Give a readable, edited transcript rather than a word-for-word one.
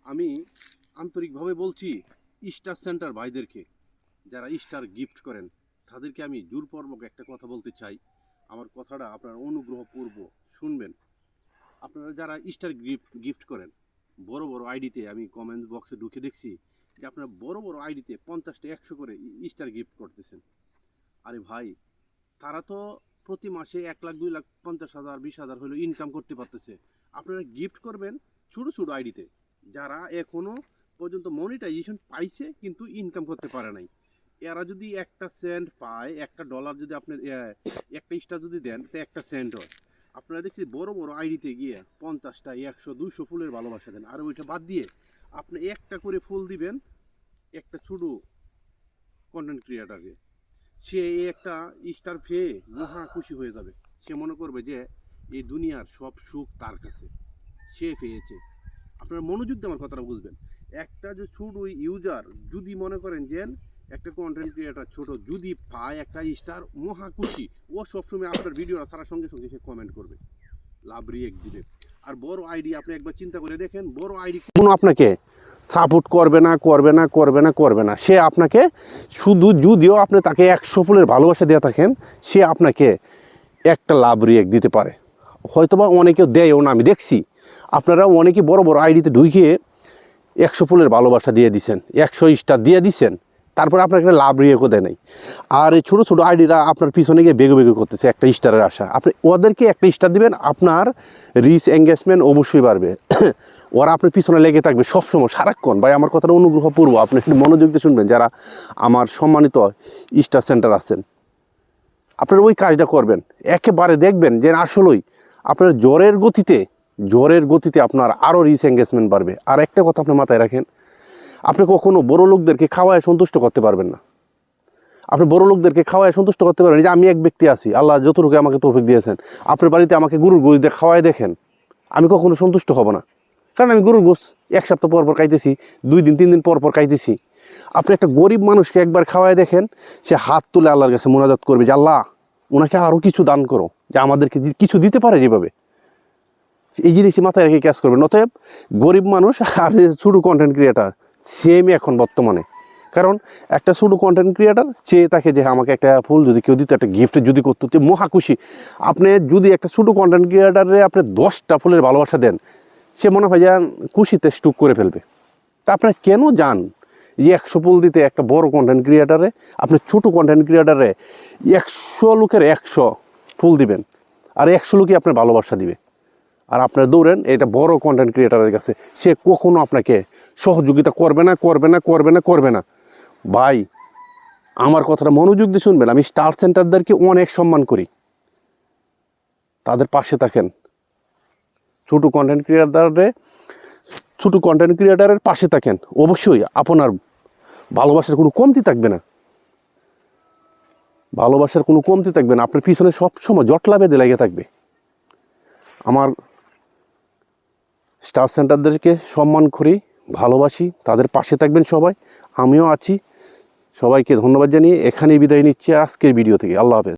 আমি আন্তরিকভাবে বলছি স্টার সেন্টার ভাইদেরকে, যারা স্টার গিফট করেন তাদেরকে আমি জোরপূর্বক একটা কথা বলতে চাই। আমার কথাটা আপনারা অনুগ্রহপূর্বক শুনবেন। আপনারা যারা স্টার গিফট করেন বড় বড় আইডিতে, আমি কমেন্টস বক্সে ঢুকে দেখছি যে আপনারা বড় বড় আইডিতে 50টা 100 করে স্টার গিফট করতেছেন। আরে ভাই, তারা তো প্রতি মাসে 1 লাখ 2 লাখ 50,000 20,000 হলেও ইনকাম করতে পারতেছে। আপনারা গিফট করবেন ছোটো ছোটো আইডিতে, যারা এখনও পর্যন্ত মনিটাইজেশন পাইছে কিন্তু ইনকাম করতে পারে নাই। এরা যদি একটা সেন্ট পায়, $1 যদি আপনি একটা স্টার যদি দেন তো 1 সেন্ট হয়। আপনারা দেখছি বড় বড় আইডিতে গিয়ে 50টা 100 200 ফুলের ভালোবাসা দেন, আর ওইটা বাদ দিয়ে আপনি একটা করে ফুল দিবেন একটা ছোটো কন্টেন্ট ক্রিয়েটারকে। সে একটা স্টার পেয়ে মহা খুশি হয়ে যাবে। সে মনে করবে যে এই দুনিয়ার সব সুখ তার কাছে সে পেয়েছে। আপনারা মনোযোগ দিয়ে আমার কথাটা বুঝবেন। একটা যে ছোট ইউজার যদি মনে করেন যে একটা কন্টেন্ট ক্রিয়েটার ছোট যদি পায় একটা স্টার, মহা খুশি। ও সবসময় আপনার ভিডিওটা ছাড়ার সঙ্গে সঙ্গে সে কমেন্ট করবে, লাভ রিয়েক্ট দিবে। আর বড় আইডি আপনি একবার চিন্তা করে দেখেন, বড় আইডি কোনো আপনাকে সাপোর্ট করবে না করবে না করবে না করবে না। সে আপনাকে শুধু যদিও আপনি তাকে 100 ফুলের ভালোবাসা দিয়ে থাকেন, সে আপনাকে একটা লাভ রিয়েক্ট দিতে পারে। হয়তোবা অনেকেও দেয়ও না, আমি দেখছি আপনারা অনেকে বড় বড় আইডিতে ঢুকিয়ে 100 ফুলের ভালোবাসা দিয়ে দিচ্ছেন, 100 স্টার দিয়ে দিচ্ছেন, তারপরে আপনার একটা লাভ রিয়েক্টও দেয় নাই। আর এই ছোটো ছোটো আইডিরা আপনার পিছনে গিয়ে বেগে বেগে করতেছে একটা স্টারের আশা। আপনি ওদেরকে একটা স্টার দিবেন, আপনার রিচ এঙ্গেজমেন্ট অবশ্যই বাড়বে। ওরা আপনার পিছনে লেগে থাকবে সবসময় সারাক্ষণ। ভাই আমার কথাটা অনুগ্রহপূর্ব আপনি একটু মনোযোগ দিয়ে শুনবেন, যারা আমার সম্মানিত স্টার সেন্টার আছেন আপনারা ওই কাজটা করবেন। একেবারে দেখবেন যে আসলেই আপনার জ্বরের গতিতে আপনার আরও রিচ এঙ্গেজমেন্ট বাড়বে। আর একটা কথা আপনি মাথায় রাখেন, আপনি কখনো বড় লোকদেরকে খাওয়ায় সন্তুষ্ট করতে পারবেন না। আপনি বড় লোকদেরকে খাওয়ায় সন্তুষ্ট করতে পারবেন। যে আমি এক ব্যক্তি আছি, আল্লাহ যতটুকু আমাকে তৌফিক দিয়েছেন, আপনার বাড়িতে আমাকে গরুর গোশ দিয়ে খাওয়ায় দেখেন, আমি কখনো সন্তুষ্ট হব না। কারণ আমি গরুর গোশ 1 সপ্তাহ পর পর খাইতেছি, 2 দিন 3 দিন পর পর খাইতেছি। আপনি একটা গরিব মানুষকে একবার খাওয়ায় দেখেন, সে হাত তুলে আল্লাহর কাছে মোনাজাত করবে যে আল্লাহ ওনাকে আরও কিছু দান করো, যে আমাদেরকে কিছু দিতে পারে যেভাবে। এই জিনিসটি মাথায় রেখে কাজ করবেন। অতএব গরিব মানুষ আর ছোটো কন্টেন্ট ক্রিয়েটার সেমই এখন বর্তমানে। কারণ একটা ছোটো কন্টেন্ট ক্রিয়েটার চেয়ে থাকে যে আমাকে একটা ফুল যদি কেউ দিত, একটা গিফট যদি করতো, যে মহা খুশি। আপনি যদি একটা ছোটো কন্টেন্ট ক্রিয়েটারে আপনি 10টা ফুলের ভালোবাসা দেন, সে মনে হয় যে খুশিতে স্টুক করে ফেলবে। তা আপনার কেন যান যে 100 ফুল দিতে একটা বড় কন্টেন্ট ক্রিয়েটারে? আপনি ছোটো কন্টেন্ট ক্রিয়েটারে 100 লোকের 100 ফুল দিবেন, আর 100 লোকই আপনার ভালোবাসা দিবে। আর আপনারা দৌড়েন এটা বড় কন্টেন্ট ক্রিয়েটারের কাছে, সে কখনো আপনাকে সহযোগিতা করবে না করবে না করবে না করবে না। ভাই আমার কথাটা মনোযোগ দিয়ে শুনবেন। আমি স্টার সেন্টারদেরকে অনেক সম্মান করি, তাদের পাশে থাকেন। ছোটো কন্টেন্ট ক্রিয়েটারের পাশে থাকেন, অবশ্যই আপনার ভালোবাসার কোনো কমতি থাকবে না। ভালোবাসার কোনো কমতি থাকবে না, আপনার পিছনে সবসময় জটলা বেঁধে লেগে থাকবে। আমার স্টার সেন্টারদেরকে সম্মান করি, ভালোবাসি, তাদের পাশে থাকবেন সবাই, আমিও আছি। সবাইকে ধন্যবাদ জানিয়ে এখানেই বিদায় নিচ্ছি আজকের ভিডিও থেকে। আল্লাহ হাফেজ।